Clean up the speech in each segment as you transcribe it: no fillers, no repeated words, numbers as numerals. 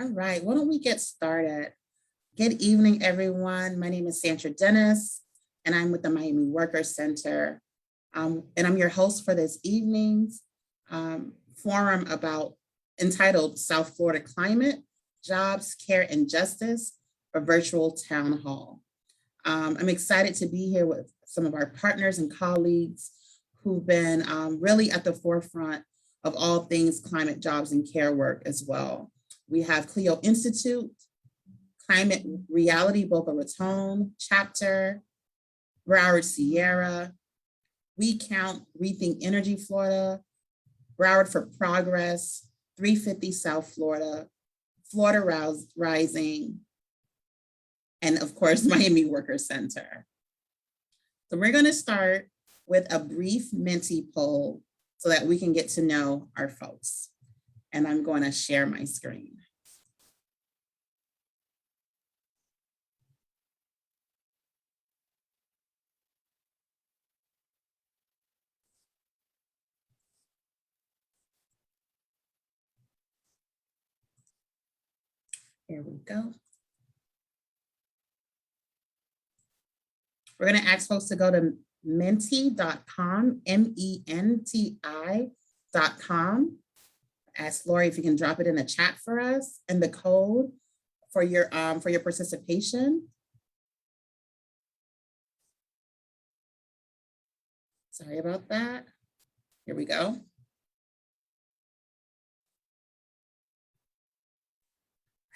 All right, why don't we get started? Good evening, everyone. My name is Sandra Dennis, and I'm with the Miami Workers Center. And I'm your host for this evening's forum entitled South Florida Climate, Jobs, Care, and Justice, a virtual town hall. I'm excited to be here with some of our partners and colleagues who've been really at the forefront of all things climate, jobs, and care work as well. We have CLEO Institute, Climate Reality Boca Raton Chapter, Broward Sierra, We Count, ReThink Energy Florida, Broward for Progress, 350 South Florida, Florida Rising, and of course, Miami Workers Center. So we're gonna start with a brief Menti poll so that we can get to know our folks. And I'm going to share my screen. Here we go. We're going to ask folks to go to menti.com, MENTI.com. Ask Lori if you can drop it in the chat for us and the code for your participation. Sorry about that. Here we go.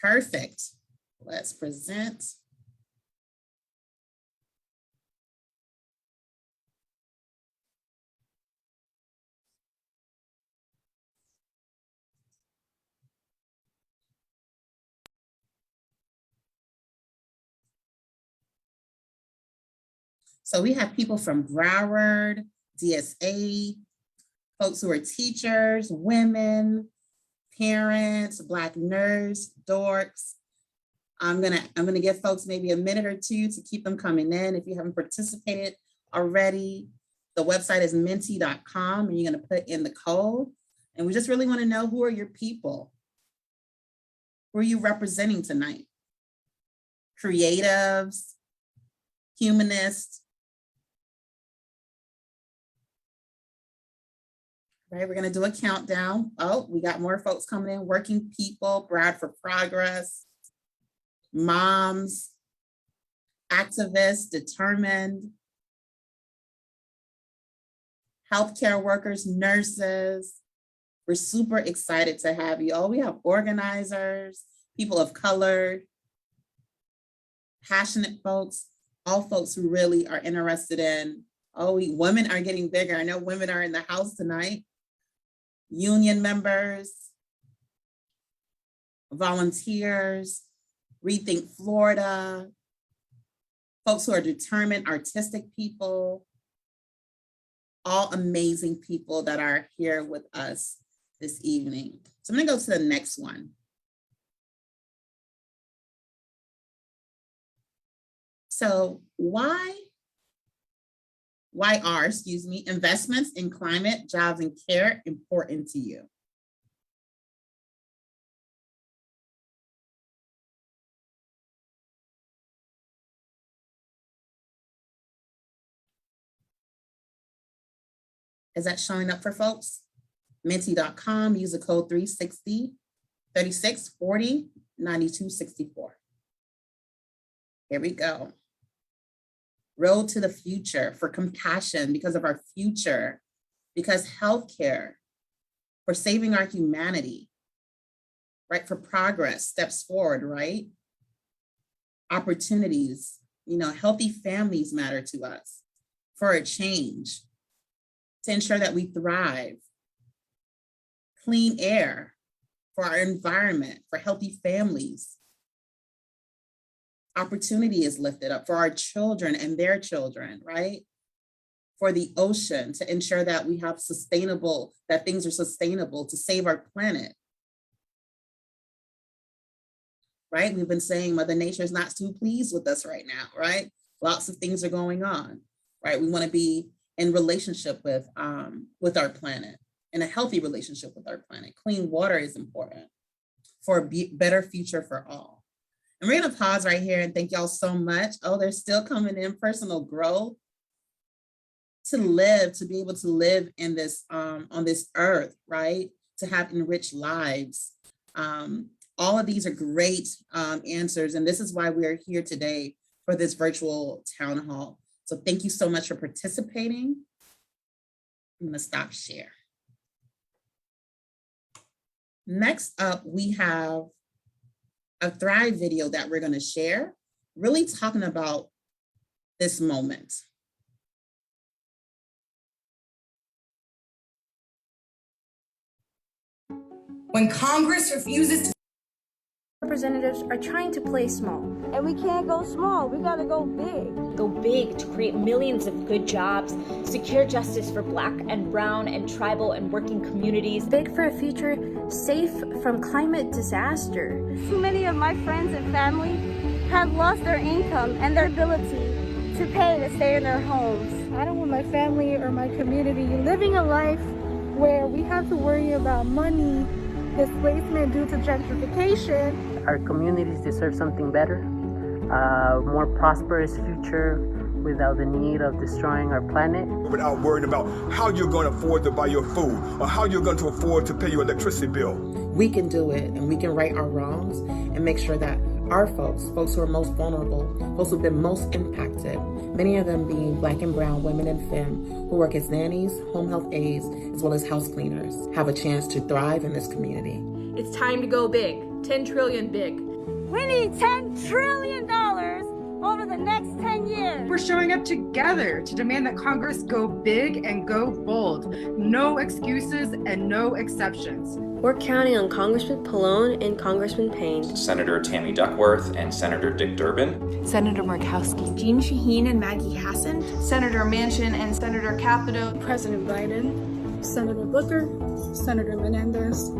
Perfect. Let's present. So we have people from Broward, DSA, folks who are teachers, women, parents, Black nerds, dorks. I'm gonna give folks maybe a minute or two to keep them coming in. If you haven't participated already, the website is menti.com and you're gonna put in the code. And we just really wanna know, who are your people? Who are you representing tonight? Creatives, humanists. Right, we're gonna do a countdown. Oh, we got more folks coming in. Working people, Broward for Progress, moms, activists, determined, healthcare workers, nurses. We're super excited to have you. Oh, we have organizers, people of color, passionate folks, all folks who really are interested in, women are getting bigger. I know women are in the house tonight. Union members, volunteers, ReThink Florida, folks who are determined, artistic people, all amazing people that are here with us this evening. So I'm gonna go to the next one. So why are investments in climate, jobs, and care important to you? Is that showing up for folks? Menti.com, use the code 360 36 40 92 64. Here we go. Road to the future, for compassion because of our future, because healthcare, for saving our humanity, right? For progress, steps forward, right? Opportunities, healthy families matter to us, for a change, to ensure that we thrive, clean air, for our environment, for healthy families. Opportunity is lifted up for our children and their children, right? For the ocean, to ensure that we have that things are sustainable to save our planet. Right? We've been saying Mother Nature is not too pleased with us right now, right? Lots of things are going on, right? We want to be in relationship with our planet, in a healthy relationship with our planet. Clean water is important. for a better future for all. And we're going to pause right here and thank y'all so much. Oh, they're still coming in. Personal growth. To live, to be able to live in this, on this earth, right? To have enriched lives. All of these are great answers. And this is why we are here today for this virtual town hall. So thank you so much for participating. I'm gonna stop share. Next up, we have a Thrive video that we're gonna share, really talking about this moment. When Congress refuses to... Representatives are trying to play small. And we can't go small, we gotta go big. Go big to create millions of good jobs, secure justice for Black and Brown and tribal and working communities. Big for a future safe from climate disaster. Too many of my friends and family have lost their income and their ability to pay to stay in their homes. I don't want my family or my community living a life where we have to worry about money, displacement due to gentrification. Our communities deserve something better, a more prosperous future without the need of destroying our planet. Without worrying about how you're going to afford to buy your food or how you're going to afford to pay your electricity bill. We can do it, and we can right our wrongs and make sure that our folks who are most vulnerable, folks who've been most impacted, many of them being Black and Brown women and femme who work as nannies, home health aides, as well as house cleaners, have a chance to thrive in this community. It's time to go big, 10 trillion big. We need $10 trillion over the next 10 years. We're showing up together to demand that Congress go big and go bold. No excuses and no exceptions. We're counting on Congressman Pallone and Congressman Payne, Senator Tammy Duckworth and Senator Dick Durbin, Senator Murkowski, Jean Shaheen and Maggie Hassan, Senator Manchin and Senator Capito, President Biden, Senator Booker, Senator Menendez,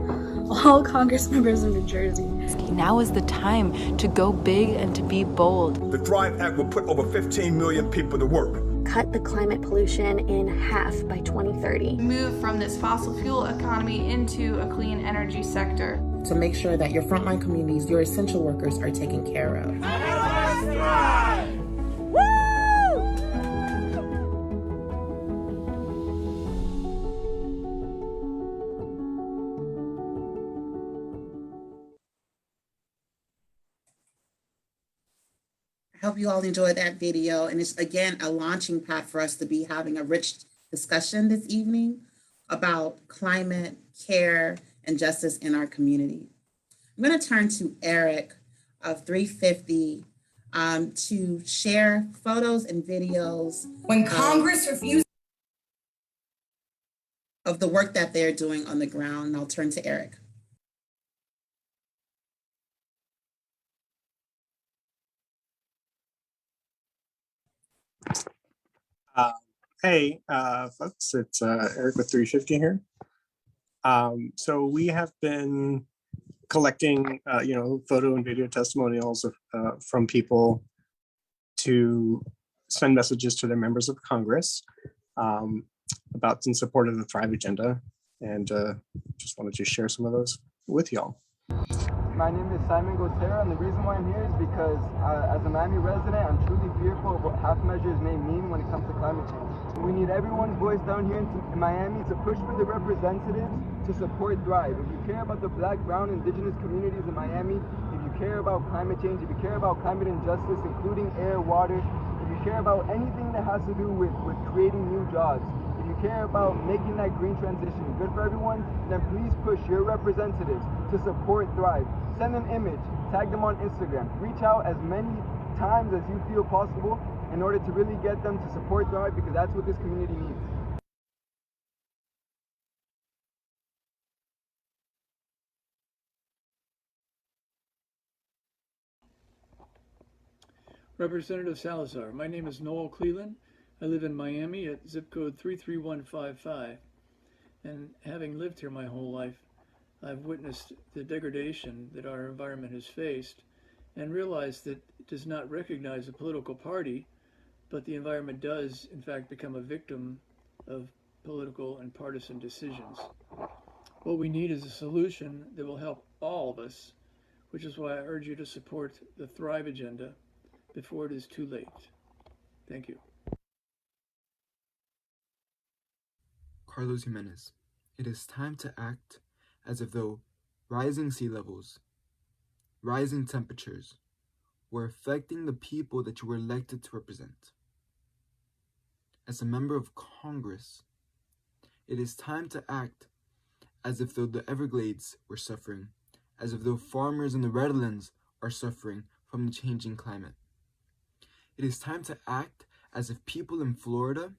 all Congress members in New Jersey. Now is the time to go big and to be bold. The Thrive Act will put over 15 million people to work. Cut the climate pollution in half by 2030. Move from this fossil fuel economy into a clean energy sector. To make sure that your frontline communities, your essential workers are taken care of. I hope you all enjoyed that video. And it's, again, a launching pad for us to be having a rich discussion this evening about climate, care, and justice in our community. I'm going to turn to Eric of 350 to share photos and videos. When Congress refuses of the work that they're doing on the ground. And I'll turn to Eric. Hey, folks, it's Eric with 350 here. So we have been collecting, photo and video testimonials from people to send messages to their members of Congress about in support of the Thrive agenda, and just wanted to share some of those with y'all. My name is Simon Gotera, and the reason why I'm here is because as a Miami resident, I'm truly fearful of what half measures may mean when it comes to climate change. We need everyone's voice down here in Miami to push for the representatives to support Thrive. If you care about the Black, Brown, Indigenous communities in Miami, if you care about climate change, if you care about climate injustice, including air, water, if you care about anything that has to do with creating new jobs, if you care about making that green transition good for everyone, then please push your representatives to support Thrive. Send an image, tag them on Instagram, reach out as many times as you feel possible in order to really get them to support Thrive, because that's what this community needs. Representative Salazar, my name is Noel Cleland. I live in Miami at zip code 33155. And having lived here my whole life, I've witnessed the degradation that our environment has faced and realized that it does not recognize a political party, but the environment does, in fact, become a victim of political and partisan decisions. What we need is a solution that will help all of us which is why I urge you to support the Thrive agenda before it is too late. Thank you. Carlos Jimenez. It is time to act as if though rising sea levels, rising temperatures were affecting the people that you were elected to represent. As a member of Congress, it is time to act as if though the Everglades were suffering, as if though farmers in the Redlands are suffering from the changing climate. It is time to act as if people in Florida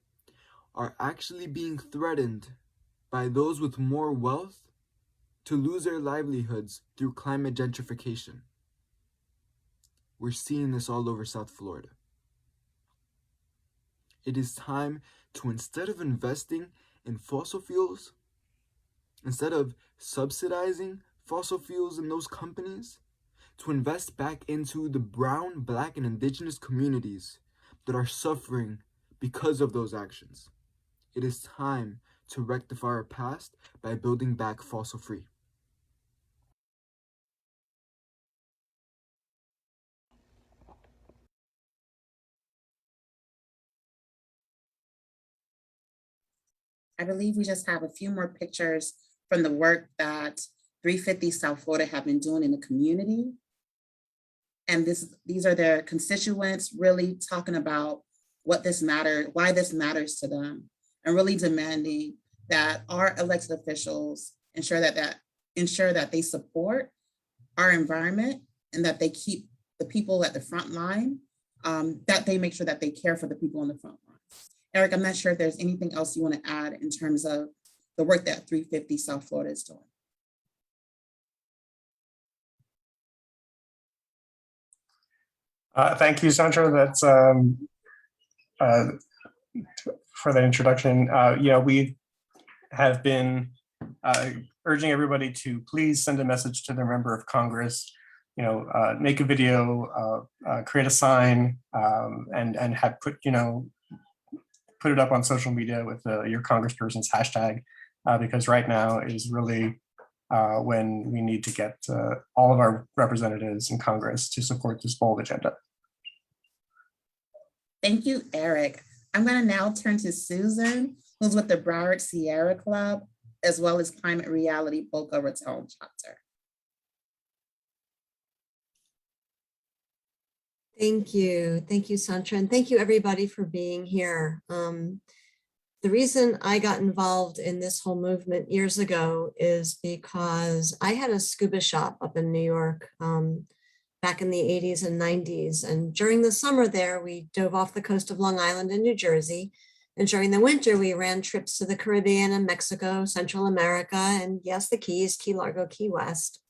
are actually being threatened by those with more wealth to lose their livelihoods through climate gentrification. We're seeing this all over South Florida. It is time to, instead of investing in fossil fuels, instead of subsidizing fossil fuels in those companies, to invest back into the brown, black, and indigenous communities that are suffering because of those actions. It is time to rectify our past by building back fossil-free. I believe we just have a few more pictures from the work that 350 South Florida have been doing in the community. And these are their constituents really talking about why this matters to them, and really demanding that our elected officials ensure that they support our environment and that they keep the people at the front line, that they make sure that they care for the people on the front line. Eric, I'm not sure if there's anything else you want to add in terms of the work that 350 South Florida is doing. Thank you, Sandra. That's for that introduction. We have been urging everybody to please send a message to their member of Congress. Make a video, create a sign, and have put it up on social media with your congressperson's hashtag, because right now is really when we need to get all of our representatives in Congress to support this bold agenda. Thank you, Eric. I'm going to now turn to Susan, who's with the Broward Sierra Club, as well as Climate Reality Boca Raton Chapter. Thank you, Sandra, and thank you everybody for being here. The reason I got involved in this whole movement years ago is because I had a scuba shop up in New York back in the 80s and 90s. And during the summer there, we dove off the coast of Long Island in New Jersey. And during the winter, we ran trips to the Caribbean and Mexico, Central America, and yes, the Keys, Key Largo, Key West.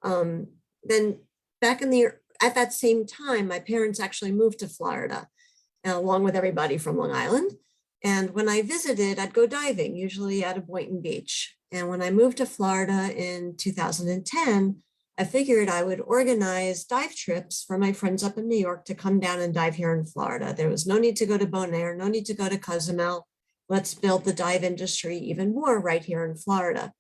Then back at that same time, my parents actually moved to Florida, along with everybody from Long Island. And when I visited, I'd go diving, usually out of Boynton Beach. And when I moved to Florida in 2010, I figured I would organize dive trips for my friends up in New York to come down and dive here in Florida. There was no need to go to Bonaire, no need to go to Cozumel. Let's build the dive industry even more right here in Florida.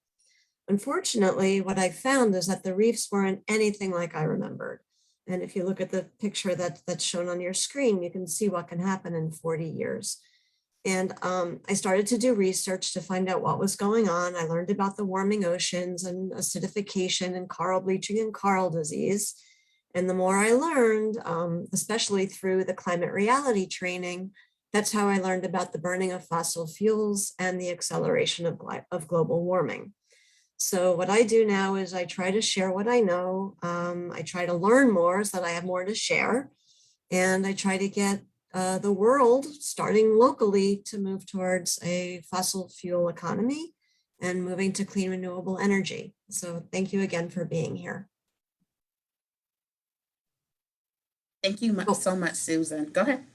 Unfortunately, what I found is that the reefs weren't anything like I remembered. And if you look at the picture that's shown on your screen, you can see what can happen in 40 years. And I started to do research to find out what was going on. I learned about the warming oceans and acidification and coral bleaching and coral disease. And the more I learned, especially through the climate reality training, that's how I learned about the burning of fossil fuels and the acceleration of global warming. So what I do now is I try to share what I know. I try to learn more so that I have more to share. And I try to get the world, starting locally, to move towards a fossil fuel economy and moving to clean renewable energy. So thank you again for being here. Thank you so much, Susan. Go ahead.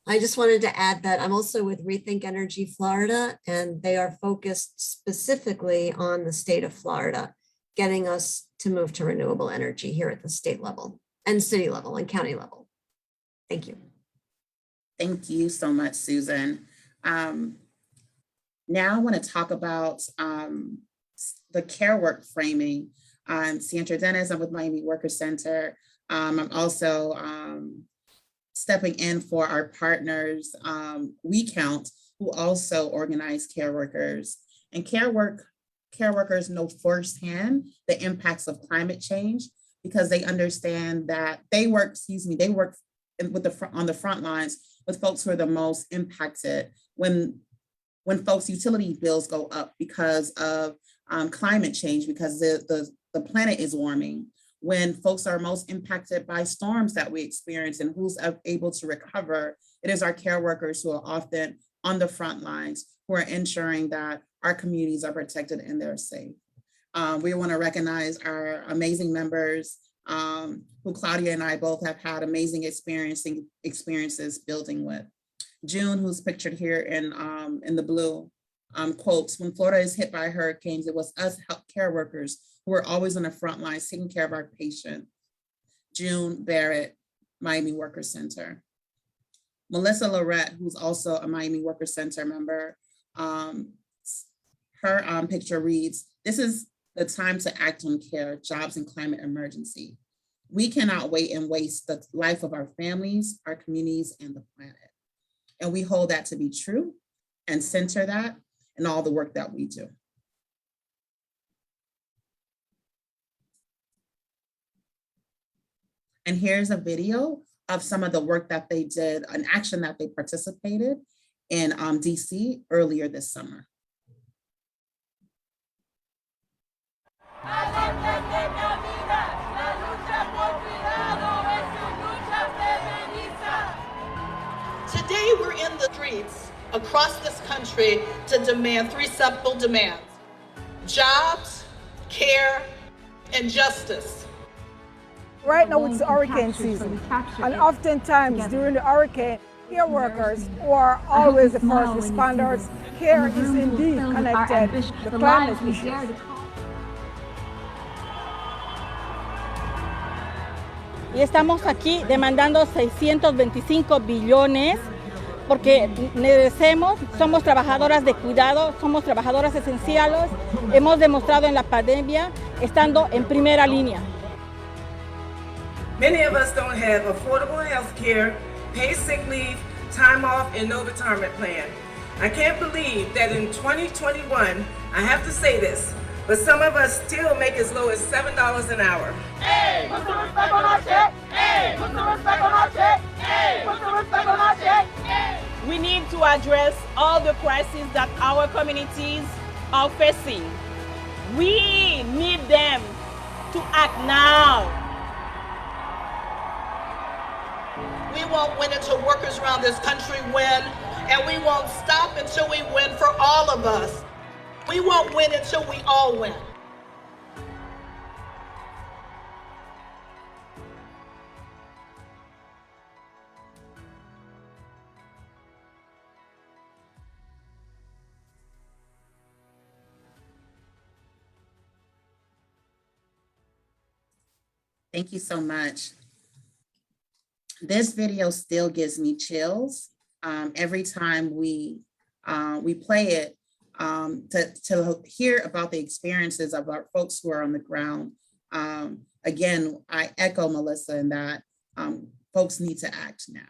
I just wanted to add that I'm also with ReThink Energy Florida, and they are focused specifically on the state of Florida, getting us to move to renewable energy here at the state level and city level and county level. Thank you. Thank you so much, Susan. Now I want to talk about the care work framing I'm Sandra Dennis. I'm with Miami Worker Center. I'm also stepping in for our partners, We Count, who also organize care workers. And care workers know firsthand the impacts of climate change because they understand that they work on the front lines with folks who are the most impacted when folks' utility bills go up because of climate change, because the planet is warming, when folks are most impacted by storms that we experience, and who's able to recover. It is our care workers who are often on the front lines, who are ensuring that our communities are protected and they're safe. We want to recognize our amazing members who Claudia and I both have had amazing experiences building with. June, who's pictured here in the blue, quotes, "When Florida is hit by hurricanes, it was us care workers who were always on the front lines taking care of our patients." June Barrett, Miami Worker Center. Melissa Lorette, who's also a Miami Worker Center member, her picture reads, "This is the time to act on care, jobs, and climate emergency. We cannot wait and waste the life of our families, our communities, and the planet." And we hold that to be true and center that in all the work that we do. And here's a video of some of the work that they did, an action that they participated in DC earlier this summer. Today we're in the streets across this country to demand three simple demands: jobs, care, and justice. Right now it's hurricane season, and oftentimes during the hurricane, care workers who are always the first responders, care is indeed connected to climate issues. Y estamos aquí demandando 625 billones porque merecemos, somos trabajadoras de cuidado, somos trabajadoras esenciales, hemos demostrado en la pandemia estando en primera línea. Many of us don't have affordable health care, paid sick leave, time off, and no retirement plan. I can't believe that in 2021, I have to say this, but some of us still make as low as $7 an hour. Hey, put some respect on our check. Hey, put some respect on our check. Hey, put some respect on our check. Hey. We need to address all the crises that our communities are facing. We need them to act now. We won't win until workers around this country win, and we won't stop until we win for all of us. We won't win until we all win. Thank you so much. This video still gives me chills every time we play it, to hear about the experiences of our folks who are on the ground. Again, I echo Melissa in that folks need to act now.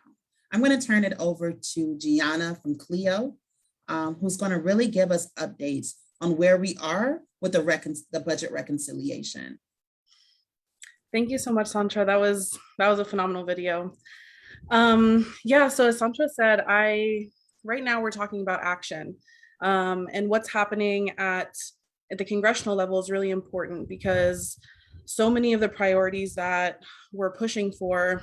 I'm going to turn it over to Gianna from CLEO, who's going to really give us updates on where we are with the budget reconciliation. Thank you so much, Santra. That was a phenomenal video. Yeah, so as Santra said, right now we're talking about action, and what's happening at the congressional level is really important because so many of the priorities that we're pushing for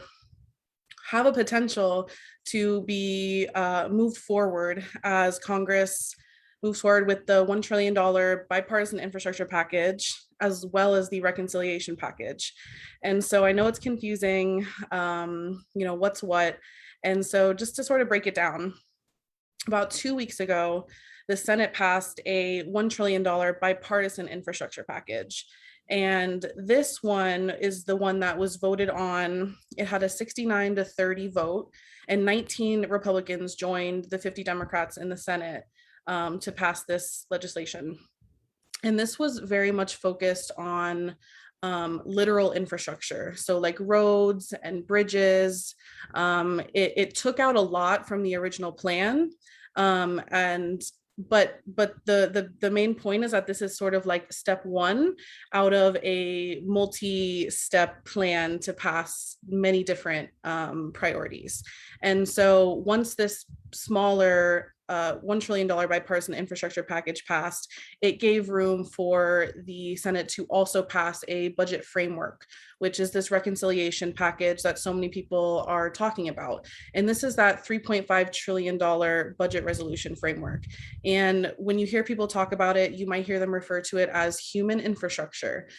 have a potential to be moved forward as Congress moves forward with the $1 trillion bipartisan infrastructure package, as well as the reconciliation package. And so I know it's confusing, what's what. And so just to sort of break it down, about 2 weeks ago, the Senate passed a $1 trillion bipartisan infrastructure package. And this one is the one that was voted on. It had a 69-30 vote, and 19 Republicans joined the 50 Democrats in the Senate to pass this legislation. And this was very much focused on literal infrastructure. So like roads and bridges. It took out a lot from the original plan. But the main point is that this is sort of like step one out of a multi-step plan to pass many different priorities. And so once this smaller $1 trillion bipartisan infrastructure package passed, it gave room for the Senate to also pass a budget framework, which is this reconciliation package that so many people are talking about. And this is that $3.5 trillion budget resolution framework. And when you hear people talk about it, you might hear them refer to it as human infrastructure,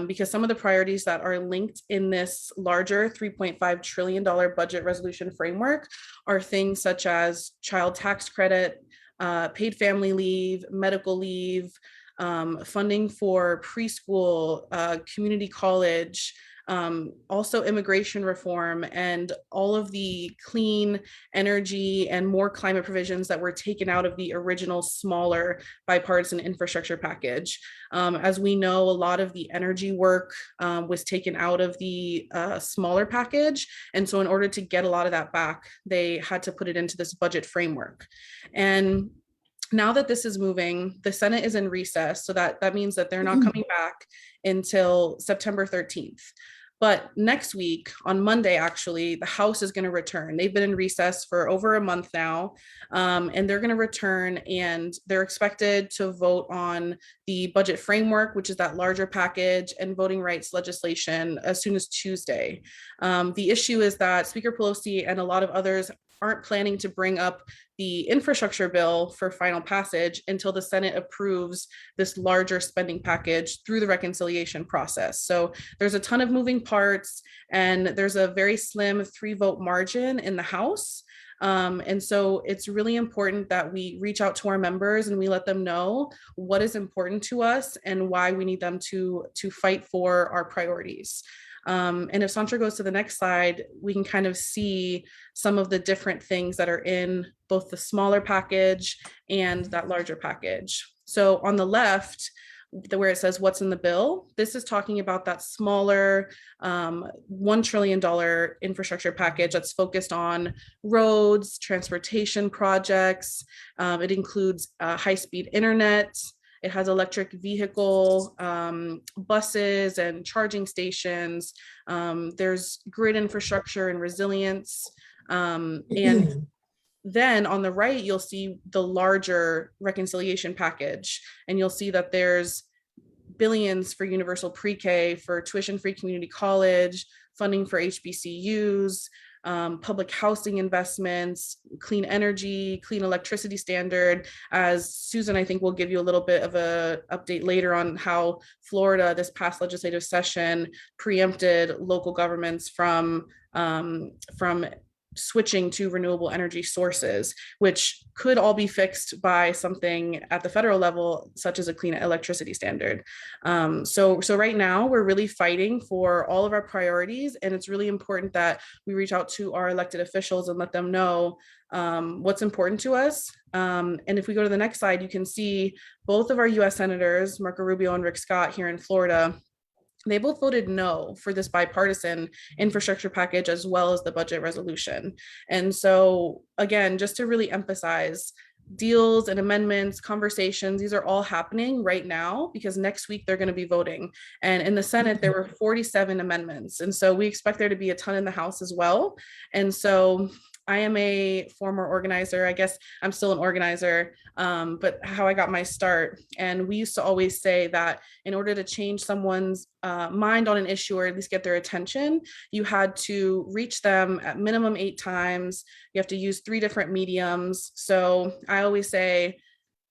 because some of the priorities that are linked in this larger $3.5 trillion budget resolution framework are things such as child tax credit, paid family leave, medical leave, funding for preschool, community college, also immigration reform, and all of the clean energy and more climate provisions that were taken out of the original smaller bipartisan infrastructure package. As we know, a lot of the energy work was taken out of the smaller package. And so in order to get a lot of that back, they had to put it into this budget framework. And now that this is moving, the Senate is in recess. So that means that they're not coming back until September 13th. But next week, on Monday, actually, the House is going to return. They've been in recess for over a month now, and they're going to return, and they're expected to vote on the budget framework, which is that larger package, and voting rights legislation as soon as Tuesday. The issue is that Speaker Pelosi and a lot of others aren't planning to bring up the infrastructure bill for final passage until the Senate approves this larger spending package through the reconciliation process. So there's a ton of moving parts, and there's a very slim 3-vote margin in the House. And so it's really important that we reach out to our members and we let them know what is important to us and why we need them to fight for our priorities. And if Santra goes to the next slide, we can kind of see some of the different things that are in both the smaller package and that larger package. So on the left, where it says what's in the bill, this is talking about that smaller $1 trillion infrastructure package that's focused on roads, transportation projects. It includes high-speed internet. It has electric vehicle, buses and charging stations. There's grid infrastructure and resilience. And then on the right, you'll see the larger reconciliation package, and you'll see that there's billions for universal pre-K, for tuition-free community college, funding for HBCUs, public housing investments, clean energy, clean electricity standard. As Susan, I think, will give you a little bit of an update later on how Florida, this past legislative session, preempted local governments from switching to renewable energy sources, which could all be fixed by something at the federal level, such as a clean electricity standard. So right now we're really fighting for all of our priorities, and it's really important that we reach out to our elected officials and let them know what's important to us. And if we go to the next slide, you can see both of our US Senators, Marco Rubio and Rick Scott here in Florida, they both voted no for this bipartisan infrastructure package as well as the budget resolution. And so again, just to really emphasize, deals and amendments, conversations, these are all happening right now because next week they're going to be voting. And in the Senate, there were 47 amendments. And so we expect there to be a ton in the House as well. And so I am a former organizer. I guess I'm still an organizer, but how I got my start. And we used to always say that in order to change someone's mind on an issue, or at least get their attention, you had to reach them at minimum 8 times. You have to use 3 different mediums. So I always say,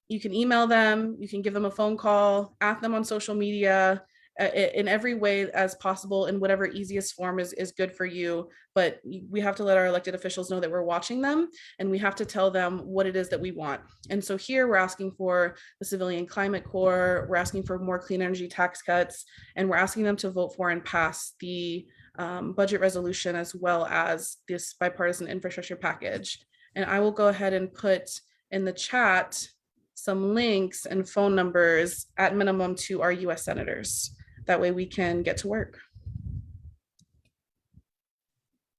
you can email them, you can give them a phone call, at them on social media, in every way as possible, in whatever easiest form is good for you. But we have to let our elected officials know that we're watching them, and we have to tell them what it is that we want. And so here we're asking for the Civilian Climate Corps, we're asking for more clean energy tax cuts, and we're asking them to vote for and pass the budget resolution as well as this bipartisan infrastructure package. And I will go ahead and put in the chat some links and phone numbers at minimum to our US senators. That way we can get to work.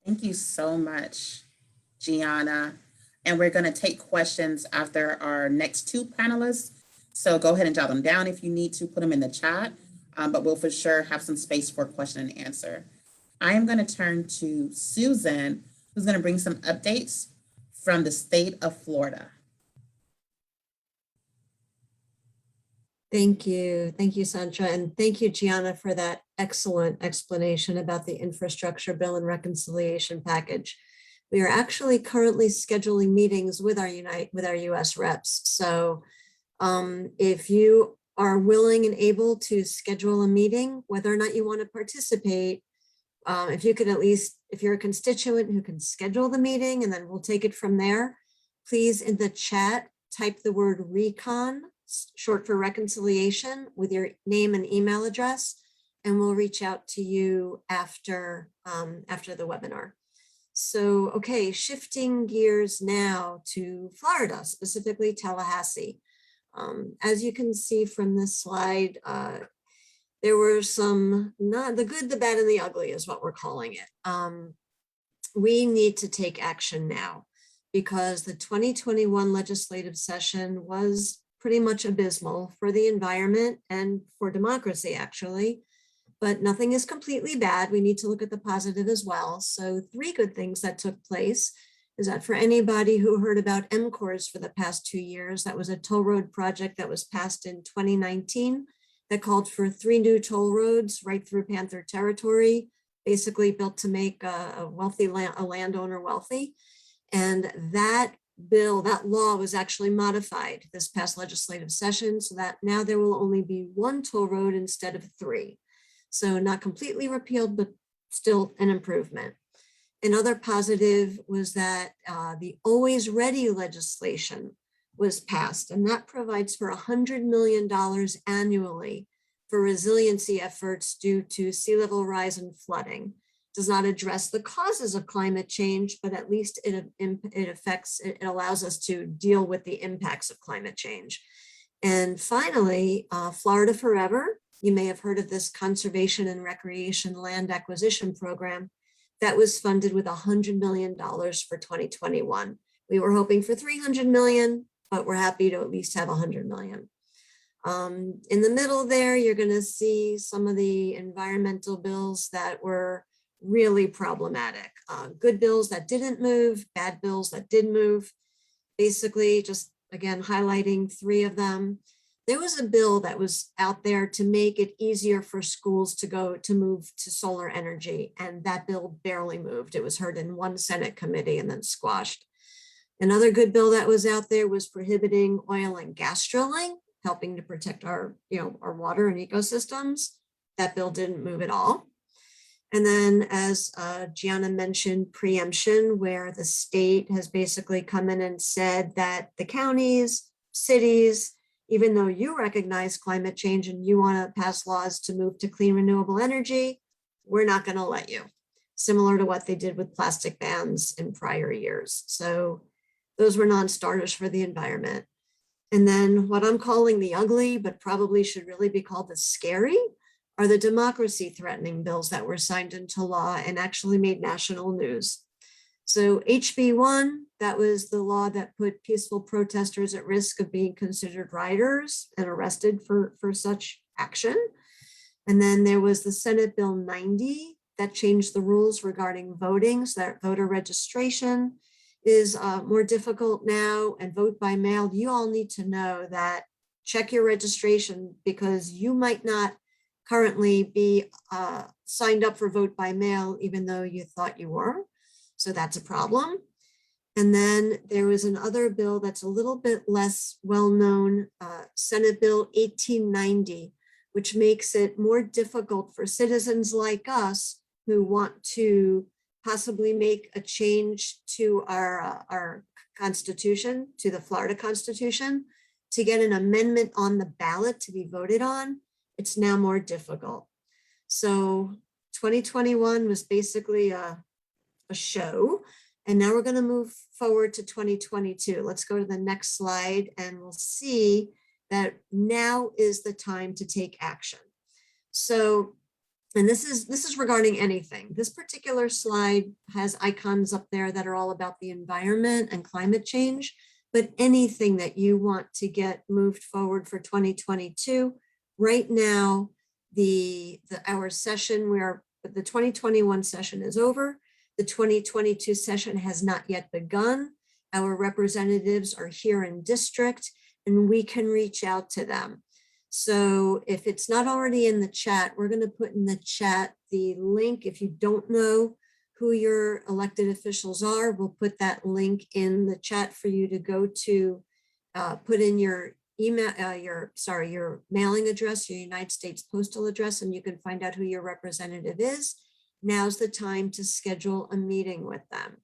Thank you so much, Gianna. And we're going to take questions after our next two panelists. So go ahead and jot them down if you need to, put them in the chat, but we'll for sure have some space for question and answer. I am going to turn to Susan, who's going to bring some updates from the state of Florida. Thank you. Thank you, Sancha. And thank you, Gianna, for that excellent explanation about the infrastructure bill and reconciliation package. We are actually currently scheduling meetings with our US reps. So if you are willing and able to schedule a meeting, whether or not you want to participate, if you could at least, if you're a constituent who can schedule the meeting, and then we'll take it from there, please in the chat, type the word recon, short for reconciliation, with your name and email address, and we'll reach out to you after the webinar. So, okay, shifting gears now to Florida, specifically Tallahassee. As you can see from this slide, there were some, not the good, the bad, and the ugly is what we're calling it. We need to take action now because the 2021 legislative session was pretty much abysmal for the environment and for democracy, actually. But nothing is completely bad. We need to look at the positive as well. So 3 good things that took place is that for anybody who heard about MCORS for the past 2 years, that was a toll road project that was passed in 2019 that called for 3 new toll roads right through Panther territory, basically built to make a landowner wealthy. And that bill, that law was actually modified this past legislative session so that now there will only be 1 toll road instead of 3. So not completely repealed, but still an improvement. Another positive was that the Always Ready legislation was passed, and that provides for $100 million annually for resiliency efforts due to sea level rise and flooding. Does not address the causes of climate change, but at least it allows us to deal with the impacts of climate change. And finally, Florida Forever. You may have heard of this conservation and recreation land acquisition program that was funded with $100 million for 2021. We were hoping for 300 million, but we're happy to at least have 100 million. In the middle there, you're going to see some of the environmental bills that were really problematic. Good bills that didn't move, bad bills that did move. Basically, just again, highlighting 3 of them. There was a bill that was out there to make it easier for schools to move to solar energy, and that bill barely moved. It was heard in 1 Senate committee and then squashed. Another good bill that was out there was prohibiting oil and gas drilling, helping to protect our water and ecosystems. That bill didn't move at all. And then, as Gianna mentioned, preemption, where the state has basically come in and said that the counties, cities, even though you recognize climate change and you want to pass laws to move to clean renewable energy, we're not going to let you. Similar to what they did with plastic bans in prior years. So those were non-starters for the environment. And then what I'm calling the ugly, but probably should really be called the scary, are the democracy threatening bills that were signed into law and actually made national news. So HB 1, that was the law that put peaceful protesters at risk of being considered rioters and arrested for such action. And then there was the Senate Bill 90 that changed the rules regarding voting so that voter registration is more difficult now, and vote by mail. You all need to know that check your registration because you might not currently be signed up for vote by mail even though you thought you were. So that's a problem. And then there was another bill that's a little bit less well-known, Senate Bill 1890, which makes it more difficult for citizens like us who want to possibly make a change to our Constitution, to the Florida Constitution, to get an amendment on the ballot to be voted on. It's now more difficult. So 2021 was basically a show. And now we're going to move forward to 2022. Let's go to the next slide and we'll see that now is the time to take action. So, and this is regarding anything. This particular slide has icons up there that are all about the environment and climate change, but anything that you want to get moved forward for 2022, right now, our session where the 2021 session is over. The 2022 session has not yet begun. Our representatives are here in district and we can reach out to them. So if it's not already in the chat, we're going to put in the chat the link. If you don't know who your elected officials are, we'll put that link in the chat for you to go to, put in your email, your mailing address, your United States postal address, and you can find out who your representative is. Now's the time to schedule a meeting with them.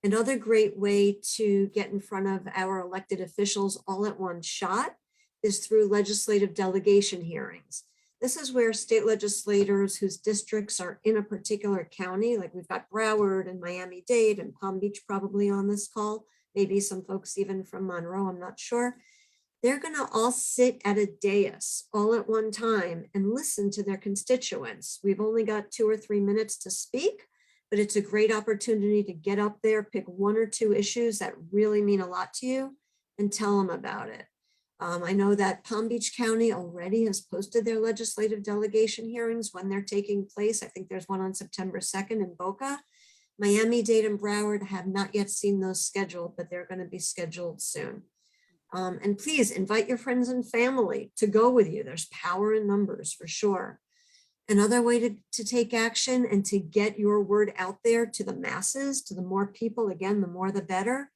Another great way to get in front of our elected officials all at one shot is through legislative delegation hearings. This is where state legislators whose districts are in a particular county, like we've got Broward and Miami-Dade and Palm Beach probably on this call, maybe some folks even from Monroe, I'm not sure. They're gonna all sit at a dais all at one time and listen to their constituents. We've only got 2 or 3 minutes to speak, but it's a great opportunity to get up there, pick 1 or 2 issues that really mean a lot to you and tell them about it. I know that Palm Beach County already has posted their legislative delegation hearings when they're taking place. I think there's one on September 2nd in Boca. Miami-Dade and Broward have not yet seen those scheduled, but they're going to be scheduled soon. And please invite your friends and family to go with you. There's power in numbers for sure. Another way to take action and to get your word out there to the masses, to the more people, again, the more the better.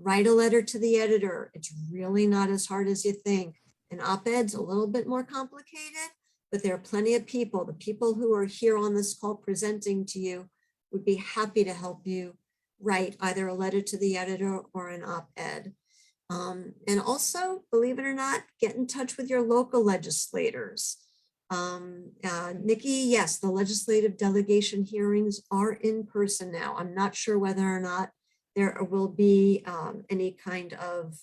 Write a letter to the editor. It's really not as hard as you think. An op-ed's a little bit more complicated, but there are plenty of people. The people who are here on this call presenting to you would be happy to help you write either a letter to the editor or an op-ed. And also, believe it or not, get in touch with your local legislators. Nikki, yes, the legislative delegation hearings are in person now. I'm not sure whether or not there will be any kind of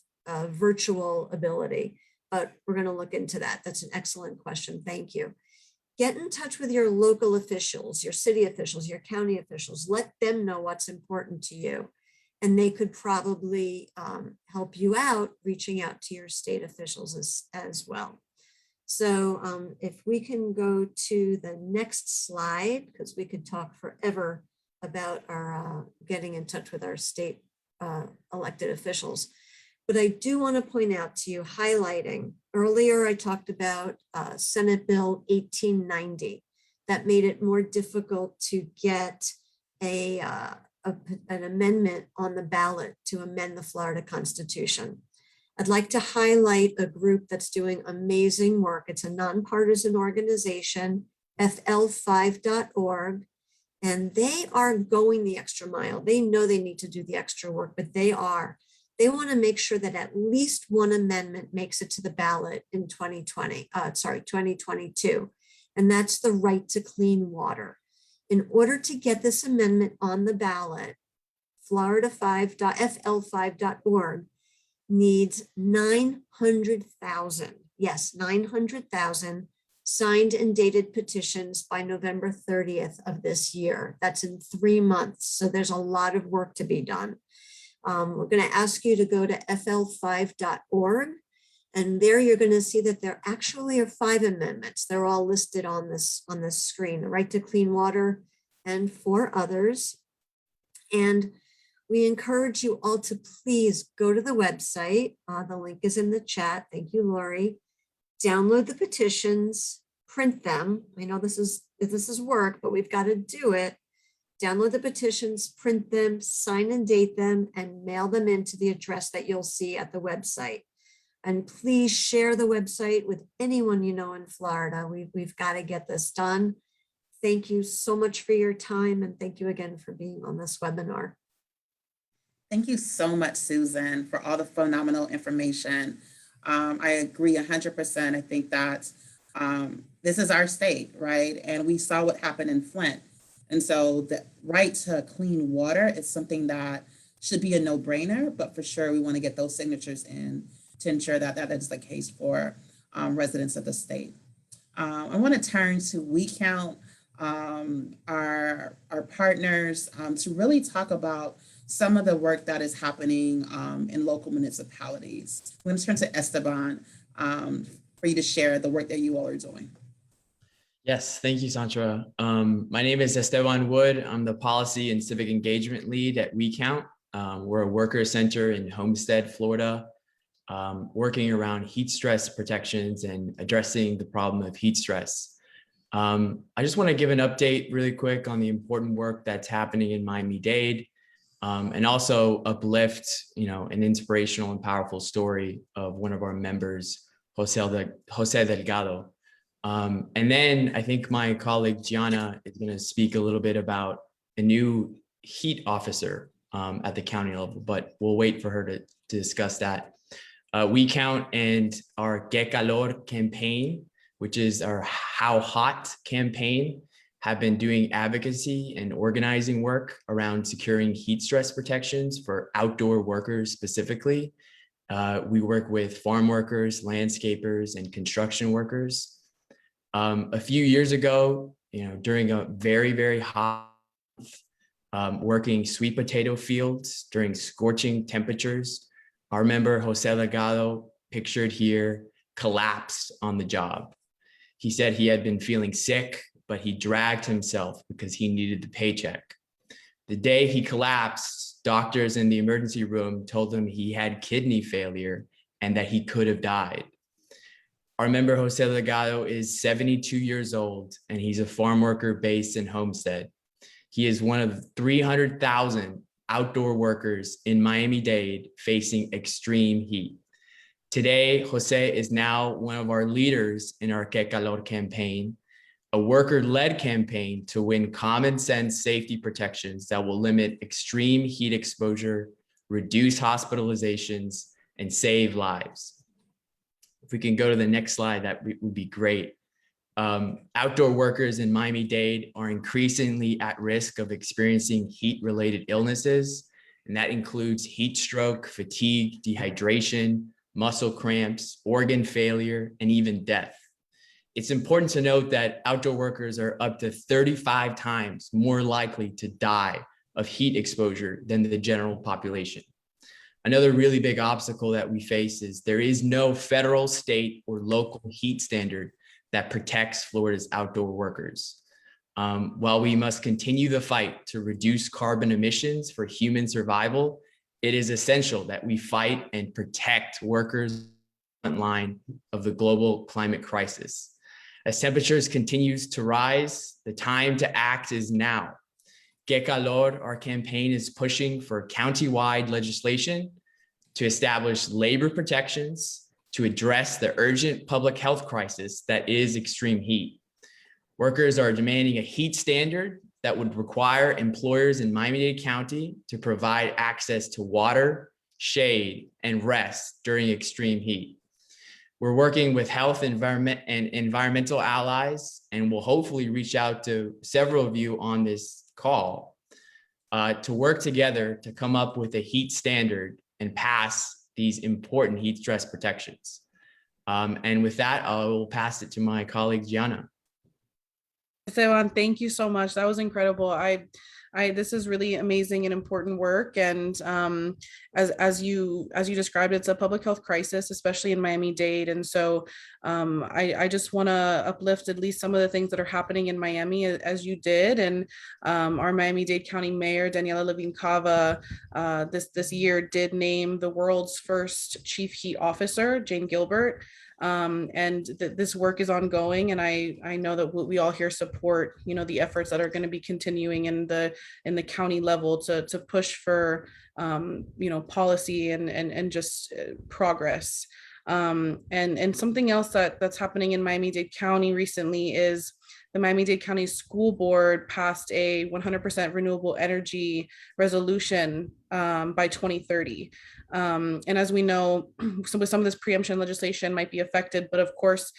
virtual ability, but we're going to look into that. That's an excellent question. Thank you. Get in touch with your local officials, your city officials, your county officials. Let them know what's important to you. And they could probably help you out reaching out to your state officials as well. So if we can go to the next slide, because we could talk forever about our getting in touch with our state elected officials. But I do want to point out to you, highlighting, earlier I talked about Senate Bill 1890 that made it more difficult to get an amendment on the ballot to amend the Florida Constitution. I'd like to highlight a group that's doing amazing work. It's a nonpartisan organization, fl5.org. And they are going the extra mile. They know they need to do the extra work, but they are. They want to make sure that at least one amendment makes it to the ballot in 2022. And that's the right to clean water. In order to get this amendment on the ballot, fl5.org needs 900,000, yes, 900,000 signed and dated petitions by November 30th of this year. That's in 3 months. So there's a lot of work to be done. We're going to ask you to go to fl5.org. And there you're going to see that there actually are 5 amendments. They're all listed on this screen, the right to clean water and 4 others. And we encourage you all to please go to the website. The link is in the chat. Thank you, Lori. Download the petitions, print them. I know this is work, but we've got to do it. Download the petitions, print them, sign and date them, and mail them into the address that you'll see at the website. And please share the website with anyone you know in Florida. We've got to get this done. Thank you so much for your time, and thank you again for being on this webinar. Thank you so much, Susan, for all the phenomenal information. I agree 100%. I think that this is our state, right? And we saw what happened in Flint. And so the right to clean water is something that should be a no-brainer, but for sure we want to get those signatures in to ensure that that is the case for residents of the state. I want to turn to WeCount, our partners, to really talk about some of the work that is happening in local municipalities. I'm going to turn to Esteban for you to share the work that you all are doing. Yes, thank you, Santra. My name is Esteban Wood. I'm the Policy and Civic Engagement Lead at WeCount. We're a worker center in Homestead, Florida, working around heat stress protections and addressing the problem of heat stress. I just want to give an update really quick on the important work that's happening in Miami-Dade, and also uplift, an inspirational and powerful story of one of our members, Jose Delgado. And then I think my colleague Gianna is going to speak a little bit about a new heat officer at the county level, but we'll wait for her to discuss that. WeCount and our Que Calor campaign, which is our How Hot campaign, have been doing advocacy and organizing work around securing heat stress protections for outdoor workers specifically. We work with farm workers, landscapers, and construction workers. A few years ago, during a very, very hot working sweet potato fields during scorching temperatures, our member Jose Delgado, pictured here, collapsed on the job. He said he had been feeling sick, but he dragged himself because he needed the paycheck. The day he collapsed, doctors in the emergency room told him he had kidney failure and that he could have died. Our member Jose Delgado is 72 years old, and he's a farm worker based in Homestead. He is one of 300,000 outdoor workers in Miami-Dade facing extreme heat. Today, Jose is now one of our leaders in our Que Calor campaign, a worker-led campaign to win common sense safety protections that will limit extreme heat exposure, reduce hospitalizations, and save lives. If we can go to the next slide, that would be great. Outdoor workers in Miami-Dade are increasingly at risk of experiencing heat-related illnesses, and that includes heat stroke, fatigue, dehydration, muscle cramps, organ failure, and even death. It's important to note that outdoor workers are up to 35 times more likely to die of heat exposure than the general population. Another really big obstacle that we face is there is no federal, state, or local heat standard that protects Florida's outdoor workers. While we must continue the fight to reduce carbon emissions for human survival, it is essential that we fight and protect workers on the front line of the global climate crisis. As temperatures continues to rise, the time to act is now. Que Calor, our campaign, is pushing for county-wide legislation to establish labor protections to address the urgent public health crisis that is extreme heat. Workers are demanding a heat standard that would require employers in Miami-Dade County to provide access to water, shade, and rest during extreme heat. We're working with health, environment, and environmental allies, and we'll hopefully reach out to several of you on this call to work together to come up with a heat standard and pass these important heat stress protections. And with that, I will pass it to my colleague, Gianna. Esteban, thank you so much. That was incredible. This is really amazing and important work. And as you described, it's a public health crisis, especially in Miami-Dade. And so I just want to uplift at least some of the things that are happening in Miami, as you did. And our Miami-Dade County Mayor, Daniela Levine Cava, this year did name the world's first chief heat officer, Jane Gilbert. This work is ongoing, and I know that we all here support, the efforts that are going to be continuing in the county level to push for, policy and just progress. And something else that's happening in Miami-Dade County recently is the Miami-Dade County School Board passed a 100% renewable energy resolution by 2030. And as we know, some of this preemption legislation might be affected, but of course,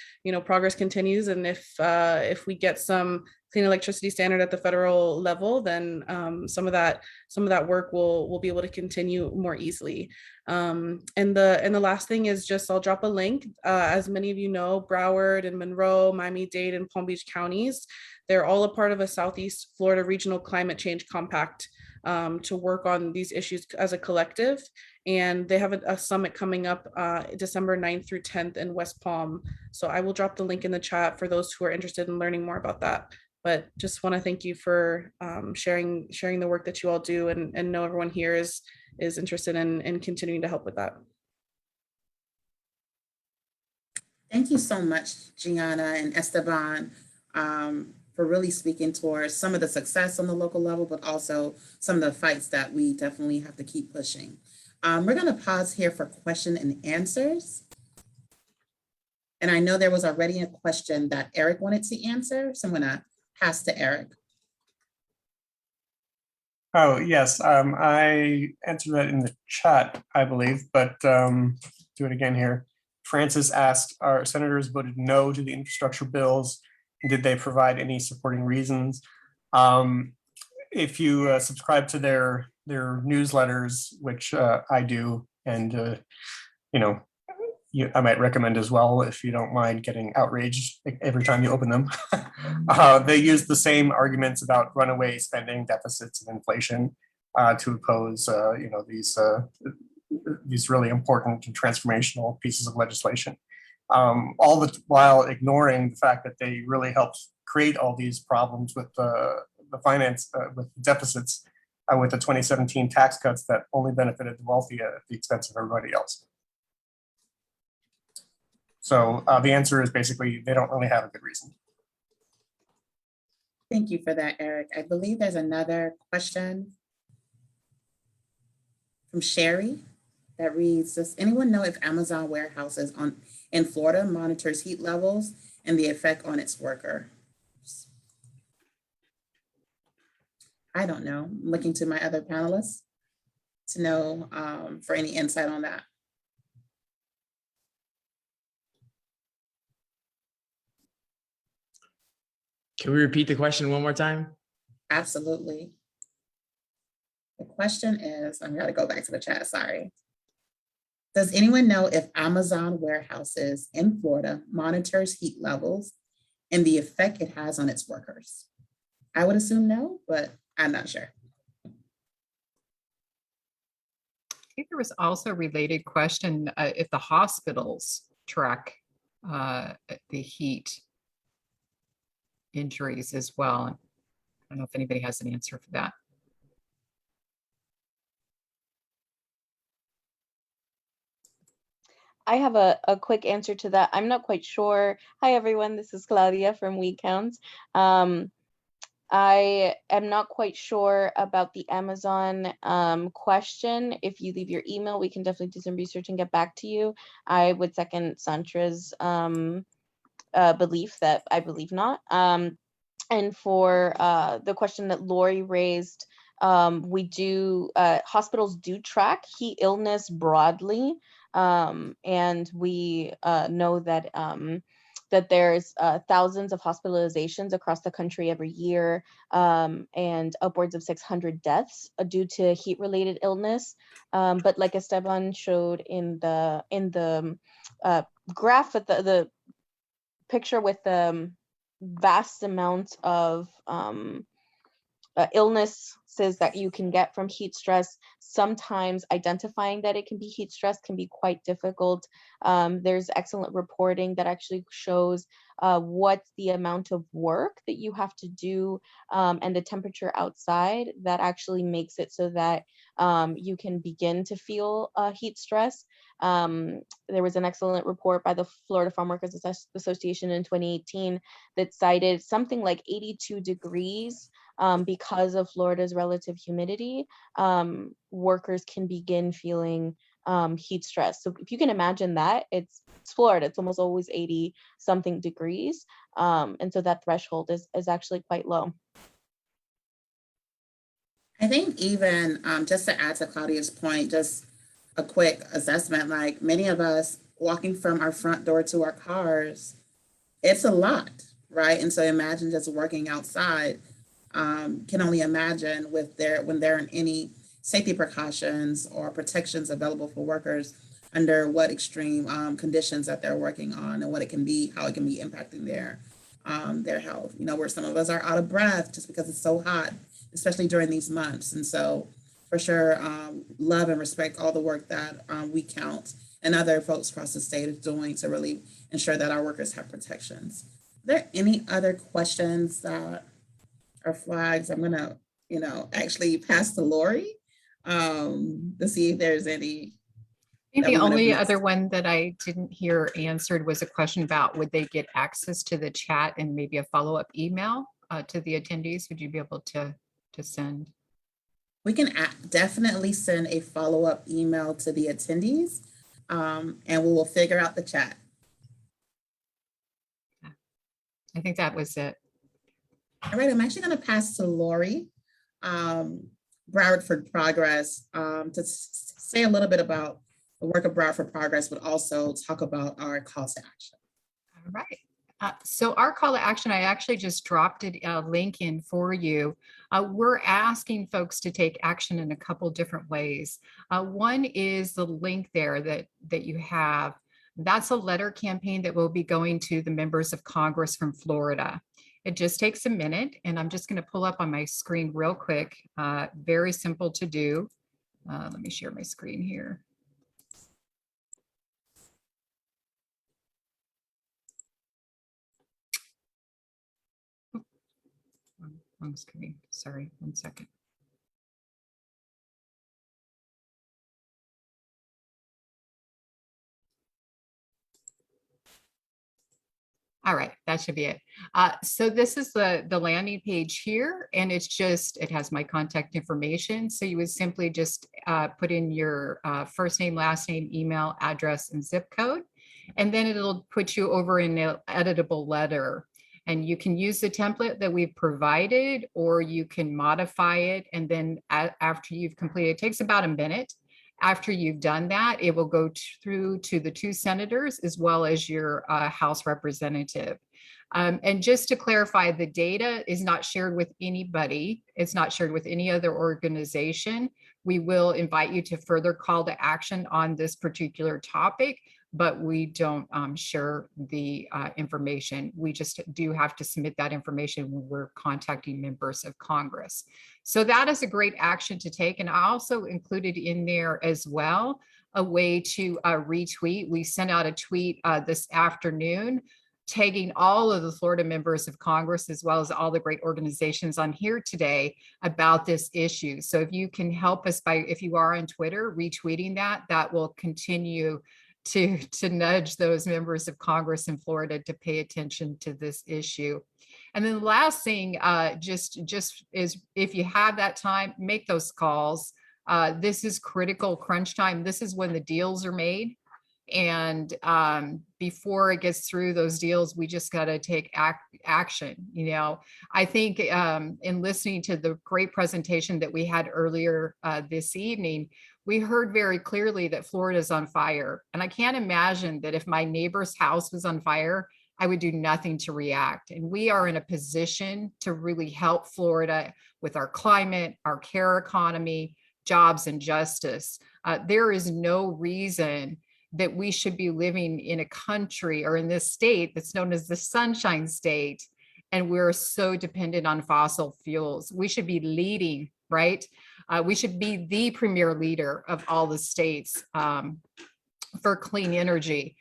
progress continues. And if we get some clean electricity standard at the federal level, then some of that work will be able to continue more easily. And the last thing is just, I'll drop a link. As many of you know, Broward and Monroe, Miami-Dade, and Palm Beach counties, they're all a part of a Southeast Florida Regional Climate Change Compact to work on these issues as a collective. And they have a summit coming up December 9th through 10th in West Palm. So I will drop the link in the chat for those who are interested in learning more about that. But just want to thank you for sharing the work that you all do, and know everyone here is interested in continuing to help with that. Thank you so much, Gianna and Esteban, for really speaking towards some of the success on the local level, but also some of the fights that we definitely have to keep pushing. We're going to pause here for question and answers. And I know there was already a question that Eric wanted to answer, so I'm going to pass to Eric. Oh, yes, I answered that in the chat, I believe, but do it again here. Francis asked, our senators voted no to the infrastructure bills. Did they provide any supporting reasons? If you subscribe to their newsletters, which I do, and I might recommend as well, if you don't mind getting outraged every time you open them. They use the same arguments about runaway spending, deficits, and inflation to oppose these really important and transformational pieces of legislation. All the while ignoring the fact that they really helped create all these problems with the finance, with deficits, with the 2017 tax cuts that only benefited the wealthy at the expense of everybody else. So the answer is basically they don't really have a good reason. Thank you for that, Eric. I believe there's another question from Sherry that reads, does anyone know if Amazon warehouses in Florida monitors heat levels and the effect on its workers? I don't know. I'm looking to my other panelists to know for any insight on that. Can we repeat the question one more time? Absolutely. The question is, I'm going to go back to the chat, sorry. Does anyone know if Amazon warehouses in Florida monitors heat levels and the effect it has on its workers? I would assume no, but I'm not sure. I think there was also a related question if the hospitals track the heat injuries as well. I don't know if anybody has an answer for that. I have a quick answer to that. I'm not quite sure. Hi, everyone. This is Claudia from We Count. I am not quite sure about the Amazon question. If you leave your email, we can definitely do some research and get back to you. I would second Sandra's belief that I believe not. And for the question that Lori raised, hospitals do track heat illness broadly. And we know that that there's thousands of hospitalizations across the country every year, and upwards of 600 deaths due to heat-related illness. But like Esteban showed in the graph with the picture with the vast amount of illnesses that you can get from heat stress, sometimes identifying that it can be heat stress can be quite difficult. There's excellent reporting that actually shows what's the amount of work that you have to do and the temperature outside that actually makes it so that you can begin to feel heat stress. There was an excellent report by the Florida Farm Workers Association in 2018 that cited something like 82 degrees because of Florida's relative humidity. Workers can begin feeling heat stress. So if you can imagine that, it's Florida, it's almost always 80 something degrees. And so that threshold is actually quite low. I I think even just to add to Claudia's point, just a quick assessment, like many of us walking from our front door to our cars, it's a lot, right? And so imagine just working outside. Can only imagine when there aren't any safety precautions or protections available for workers under what extreme conditions that they're working on and what it can be, how it can be impacting their health. You know, where some of us are out of breath just because it's so hot, especially during these months. And so for sure, love and respect all the work that We Count and other folks across the state is doing to really ensure that our workers have protections. Are there any other questions that are flags? I'm gonna, actually pass to Lori to see if there's any. I think the only other one that I didn't hear answered was a question about would they get access to the chat and maybe a follow-up email to the attendees? Would you be able to send? We can definitely send a follow-up email to the attendees, and we will figure out the chat. I think that was it. All right, I'm actually going to pass to Lori, Broward for Progress, to say a little bit about the work of Broward for Progress, but also talk about our call to action. All right. So our call to action, I actually just dropped a link in for you. We're asking folks to take action in a couple different ways. One is the link there that you have. That's a letter campaign that will be going to the members of Congress from Florida. It just takes a minute, and I'm just going to pull up on my screen real quick. Very simple to do. Let me share my screen here. Wrong screen. Sorry, 1 second. All right, that should be it. So this is the landing page here, and it has my contact information. So you would simply just put in your first name, last name, email, address, and zip code, and then it'll put you over in an editable letter. And you can use the template that we've provided, or you can modify it. And then after you've completed, it takes about a minute. After you've done that, it will go through to the 2 senators as well as your House representative. And just to clarify, the data is not shared with anybody. It's not shared with any other organization. We will invite you to further call to action on this particular topic, but we don't share the information. We just do have to submit that information when we're contacting members of Congress. So that is a great action to take. And I also included in there as well a way to retweet. We sent out a tweet this afternoon tagging all of the Florida members of Congress, as well as all the great organizations on here today about this issue. So if you can help us if you are on Twitter, retweeting that will continue to nudge those members of Congress in Florida to pay attention to this issue. And then the last thing, just is if you have that time, make those calls. This is critical crunch time. This is when the deals are made. And before it gets through those deals, we just got to take action. I think in listening to the great presentation that we had earlier this evening, we heard very clearly that Florida is on fire. And I can't imagine that if my neighbor's house was on fire, I would do nothing to react. And we are in a position to really help Florida with our climate, our care economy, jobs, and justice. There is no reason that we should be living in a country or in this state that's known as the Sunshine State, and we're so dependent on fossil fuels. We should be leading, right? We should be the premier leader of all the states for clean energy.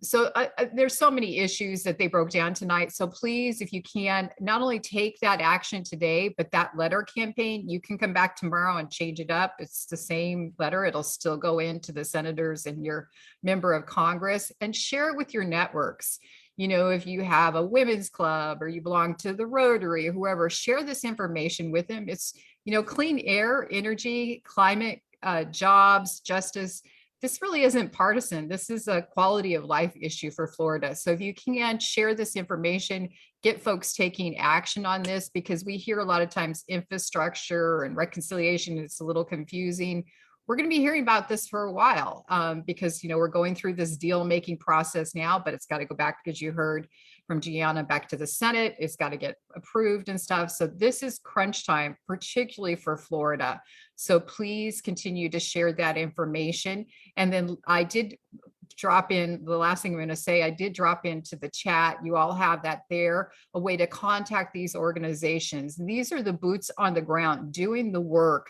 So there's so many issues that they broke down tonight. So please, if you can, not only take that action today, but that letter campaign, you can come back tomorrow and change it up. It's the same letter. It'll still go into the senators and your member of Congress, and share it with your networks. If you have a women's club or you belong to the Rotary or whoever, share this information with them. It's, clean air, energy, climate, jobs, justice. this really isn't partisan. This is a quality of life issue for Florida. So if you can share this information, get folks taking action on this, because we hear a lot of times infrastructure and reconciliation, it's a little confusing. We're going to be hearing about this for a while because, you know, we're going through this deal making process now, but it's got to go back, because you heard from Gianna, back to the Senate. It's got to get approved and stuff. So this is crunch time, particularly for Florida. So please continue to share that information. And then I did drop in, the last thing I'm going to say, I did drop into the chat. You all have that there, a way to contact these organizations. These are the boots on the ground doing the work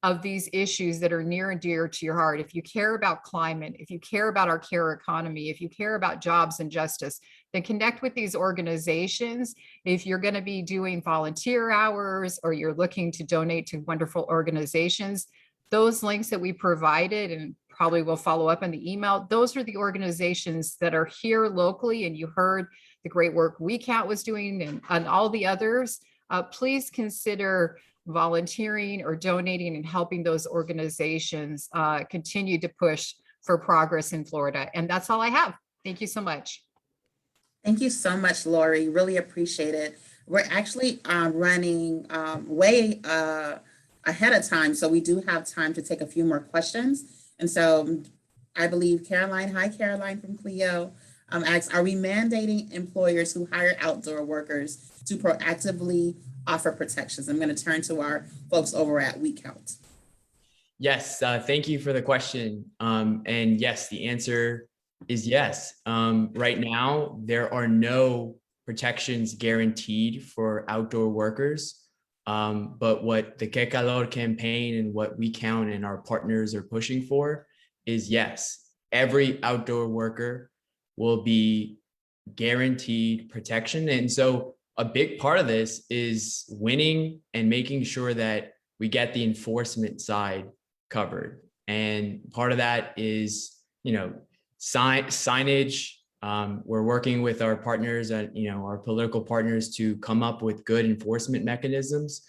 of these issues that are near and dear to your heart. If you care about climate, if you care about our care economy, if you care about jobs and justice, then connect with these organizations. If you're going to be doing volunteer hours or you're looking to donate to wonderful organizations, those links that we provided, and probably will follow up in the email, those are the organizations that are here locally. And you heard the great work WeCount was doing and all the others. Please consider volunteering or donating and helping those organizations continue to push for progress in Florida. And that's all I have. Thank you so much. Thank you so much, Lori. Really appreciate it. We're actually running way ahead of time, so we do have time to take a few more questions. And so I believe Caroline, hi Caroline from CLEO, asks, are we mandating employers who hire outdoor workers to proactively offer protections? I'm going to turn to our folks over at WeCount. Yes, thank you for the question. And yes, the answer is yes. Right now, there are no protections guaranteed for outdoor workers. But what the Que Calor campaign and what WeCount and our partners are pushing for is yes, every outdoor worker will be guaranteed protection. And so a big part of this is winning and making sure that we get the enforcement side covered. And part of that is, you know, signage. We're working with our partners at, you know, our political partners to come up with good enforcement mechanisms,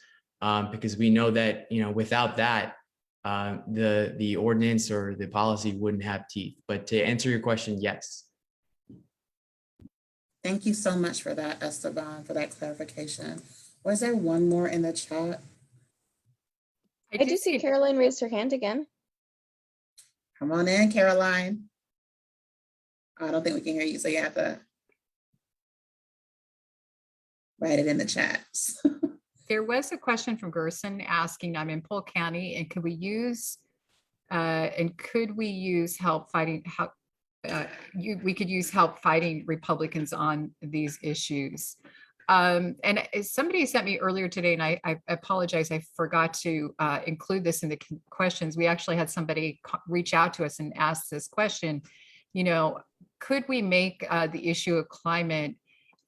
because we know that, you know, without that, the ordinance or the policy wouldn't have teeth. But to answer your question, yes. Thank you so much for that, Esteban, for that clarification. Was there one more in the chat? I do see Caroline raised her hand again. Come on in, Caroline. I don't think we can hear you, so you have to write it in the chat. There was a question from Gerson asking, I'm in Polk County, and could we use help fighting, we could use help fighting Republicans on these issues. And somebody sent me earlier today, and I apologize, I forgot to include this in the questions. We actually had somebody reach out to us and ask this question, you know, could we make the issue of climate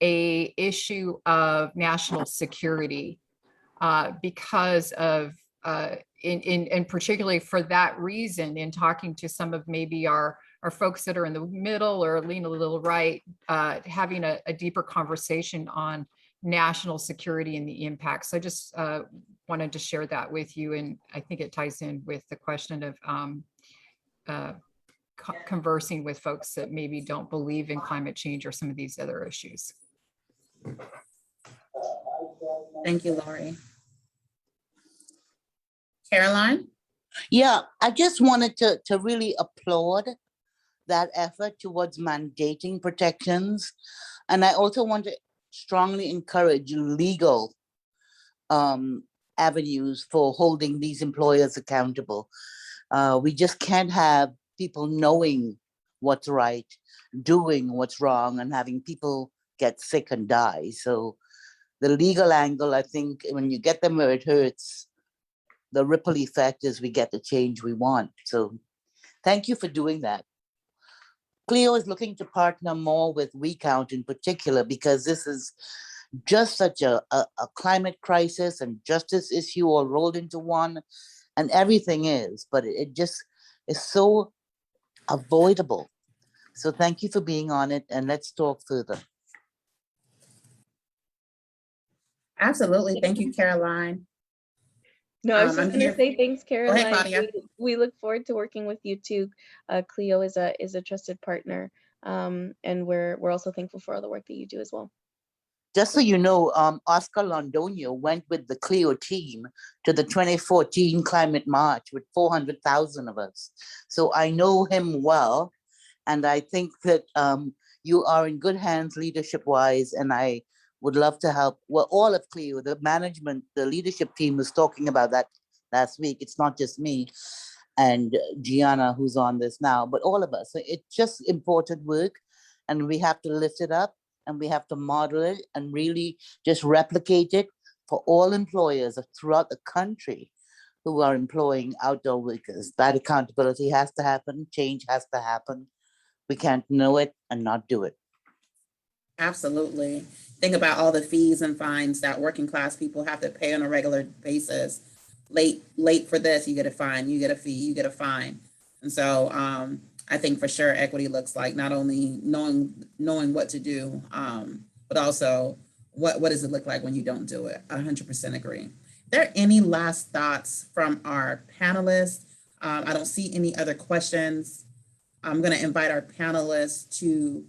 a issue of national security because of, and particularly for that reason, in talking to some of maybe our folks that are in the middle or lean a little right, having a deeper conversation on national security and the impacts. So I just wanted to share that with you. And I think it ties in with the question of conversing with folks that maybe don't believe in climate change or some of these other issues. Thank you, Lori. Caroline? Yeah, I just wanted to really applaud that effort towards mandating protections. And I also want to strongly encourage legal avenues for holding these employers accountable. We just can't have people knowing what's right, doing what's wrong, and having people get sick and die. So the legal angle, I think, when you get them where it hurts, the ripple effect is we get the change we want. So thank you for doing that. CLEO is looking to partner more with WeCount in particular, because this is just such a climate crisis and justice issue all rolled into one, and everything is, but it just is so avoidable. So thank you for being on it, and let's talk further. Absolutely. Thank you, Caroline. No, I was just I'm going to here. say thanks, Go ahead, Caroline. Claudia. We look forward to working with you too. CLEO is a trusted partner, and we're also thankful for all the work that you do as well. Just so you know, Oscar Londoño went with the CLEO team to the 2014 climate march with 400,000 of us. So I know him well, and I think that you are in good hands leadership-wise, and I would love to help. Well, all of CLEO, the management, the leadership team was talking about that last week. It's not just me and Gianna who's on this now, but all of us. So it's just important work, and we have to lift it up, and we have to model it and really just replicate it for all employers throughout the country who are employing outdoor workers. That accountability has to happen, change has to happen. We can't know it and not do it. Absolutely. Think about all the fees and fines that working class people have to pay on a regular basis. Late for this, you get a fine, you get a fee, you get a fine. And so I think for sure equity looks like not only knowing what to do, but also what does it look like when you don't do it? 100% agree. Are there any last thoughts from our panelists? I don't see any other questions. I'm going to invite our panelists to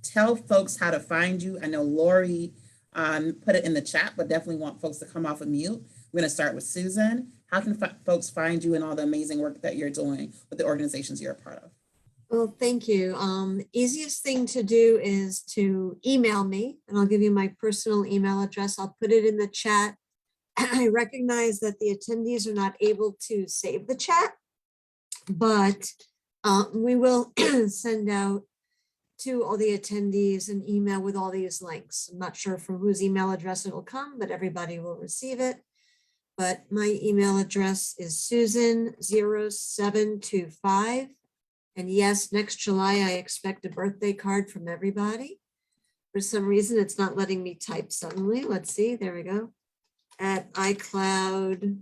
tell folks how to find you. I know Lori put it in the chat, but definitely want folks to come off of mute. We're going to start with Susan. How can folks find you and all the amazing work that you're doing with the organizations you're a part of? Well, thank you. Easiest thing to do is to email me, and I'll give you my personal email address. I'll put it in the chat. I recognize that the attendees are not able to save the chat, but we will send out to all the attendees an email with all these links. I'm not sure from whose email address it will come, but everybody will receive it. But my email address is Susan0725. And yes, next July, I expect a birthday card from everybody. For some reason, it's not letting me type suddenly. Let's see, there we go. At iCloud.com.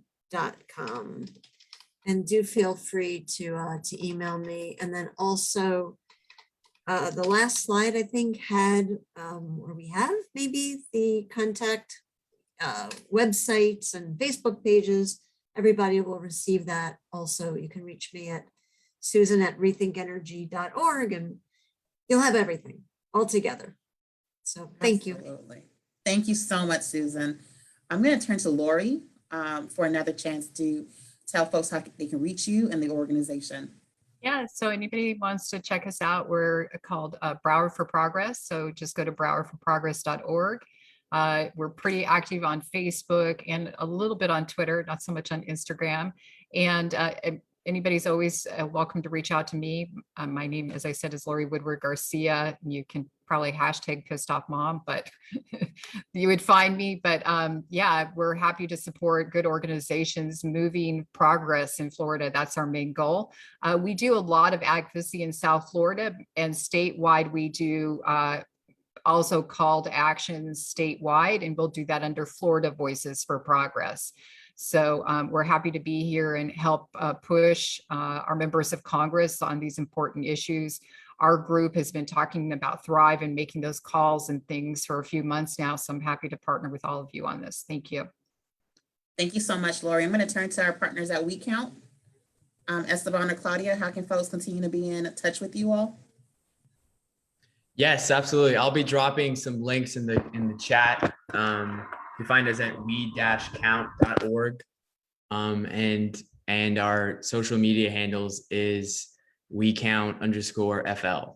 And do feel free to email me. And then also, the last slide I think had, or we have maybe the contact websites and Facebook pages. Everybody will receive that. Also, you can reach me at Susan@rethinkenergy.org, and you'll have everything all together. So thank you. Absolutely. Thank you so much, Susan. I'm going to turn to Lori for another chance to tell folks how they can reach you and the organization. Yeah, so anybody wants to check us out, we're called Broward for Progress. So just go to browardforprogress.org. We're pretty active on Facebook and a little bit on Twitter, not so much on Instagram. And anybody's always welcome to reach out to me. My name, as I said, is Lori Woodward Garcia. You can probably hashtag pissed off mom, but you would find me. But yeah, we're happy to support good organizations moving progress in Florida. That's our main goal. We do a lot of advocacy in South Florida, and statewide we do also call to actions statewide, and we'll do that under Florida Voices for Progress. So we're happy to be here and help push our members of Congress on these important issues. Our group has been talking about Thrive and making those calls and things for a few months now. So I'm happy to partner with all of you on this. Thank you. Thank you so much, Lori. I'm going to turn to our partners at We Count. Esteban or Claudia, how can folks continue to be in touch with you all? Yes, absolutely. I'll be dropping some links in the chat. You find us at we-count.org. And our social media handles is WeCount_FL.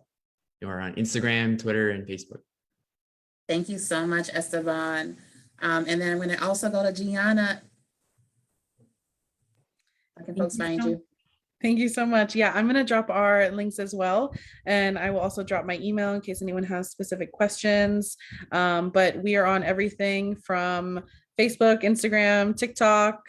We're on Instagram, Twitter, and Facebook. Thank you so much, Esteban. And then I'm going to also go to Gianna. How can folks find you? Thank you so much. Yeah, I'm going to drop our links as well. And I will also drop my email in case anyone has specific questions. But we are on everything from Facebook, Instagram, TikTok.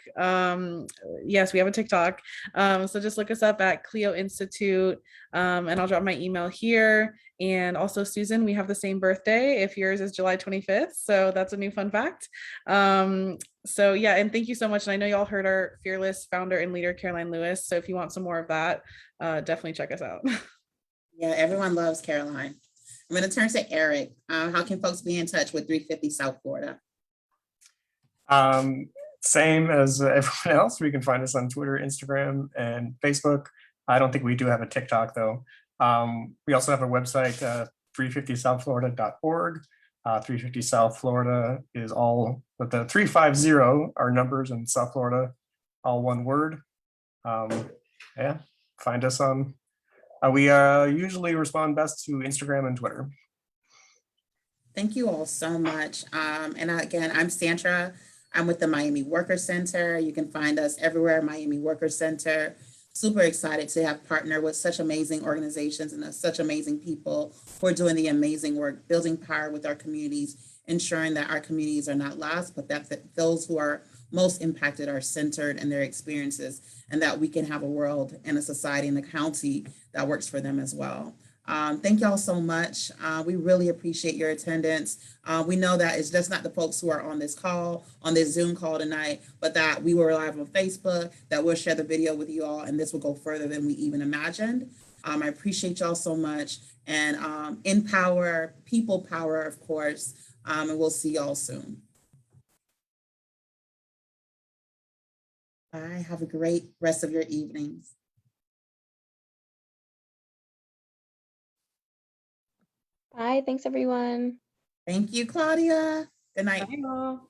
Yes, we have a TikTok. So just look us up at CLEO Institute, and I'll drop my email here. And also, Susan, we have the same birthday if yours is July 25th. So that's a new fun fact. So yeah, and thank you so much. And I know y'all heard our fearless founder and leader, Caroline Lewis. So if you want some more of that, definitely check us out. Yeah, everyone loves Caroline. I'm going to turn to Eric. How can folks be in touch with 350 South Florida? same as everyone else. We can find us on Twitter, Instagram, and Facebook. I don't think we do have a TikTok though. We also have a website, 350southflorida.org. 350 South Florida is all, but the 350 are numbers, and South Florida, all one word. Yeah, find us on, we usually respond best to Instagram and Twitter. Thank you all so much. And again, I'm Sandra. I'm with the Miami Worker Center. You can find us everywhere, Miami Worker Center. Super excited to have partnered with such amazing organizations and such amazing people who are doing the amazing work, building power with our communities, ensuring that our communities are not lost, but that those who are most impacted are centered in their experiences, and that we can have a world and a society and a county that works for them as well. Thank y'all so much. We really appreciate your attendance. We know that it's just not the folks who are on this call, on this Zoom call tonight, but that we were live on Facebook, that we'll share the video with you all, and this will go further than we even imagined. I appreciate y'all so much, and empower, people power, of course, and we'll see y'all soon. Bye, have a great rest of your evenings. Bye. Thanks, everyone. Thank you, Claudia. Good night. Bye, y'all.